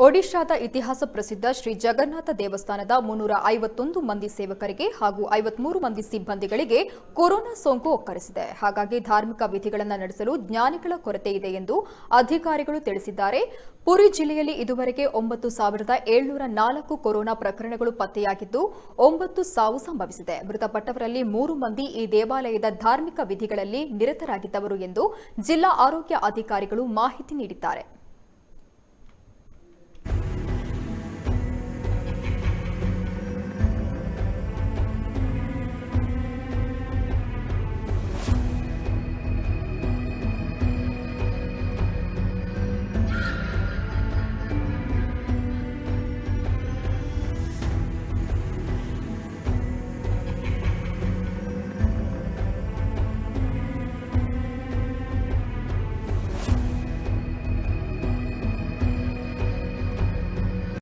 ಒಡಿಶಾದ ಇತಿಹಾಸ ಪ್ರಸಿದ್ಧ ಶ್ರೀ ಜಗನ್ನಾಥ ದೇವಸ್ಥಾನದ 351 ಮಂದಿ ಸೇವಕರಿಗೆ ಹಾಗೂ 53 ಮಂದಿ ಸಿಬ್ಬಂದಿಗಳಿಗೆ ಕೊರೋನಾ ಸೋಂಕು ಒಕ್ಕರಿಸಿದೆ. ಹಾಗಾಗಿ ಧಾರ್ಮಿಕ ವಿಧಿಗಳನ್ನು ನಡೆಸಲು ಜ್ಞಾನಿಗಳ ಕೊರತೆ ಇದೆ ಎಂದು ಅಧಿಕಾರಿಗಳು ತಿಳಿಸಿದ್ದಾರೆ. ಪುರಿ ಜಿಲ್ಲೆಯಲ್ಲಿ ಇದುವರೆಗೆ 9704 ಕೊರೋನಾ ಪ್ರಕರಣಗಳು ಪತ್ತೆಯಾಗಿದ್ದು 9 ಸಾವು ಸಂಭವಿಸಿದೆ. ಮೃತಪಟ್ಟವರಲ್ಲಿ 3 ಮಂದಿ ಈ ದೇವಾಲಯದ ಧಾರ್ಮಿಕ ವಿಧಿಗಳಲ್ಲಿ ನಿರತರಾಗಿದ್ದವರು ಎಂದು ಜಿಲ್ಲಾ ಆರೋಗ್ಯ ಅಧಿಕಾರಿಗಳು ಮಾಹಿತಿ ನೀಡಿದ್ದಾರೆ.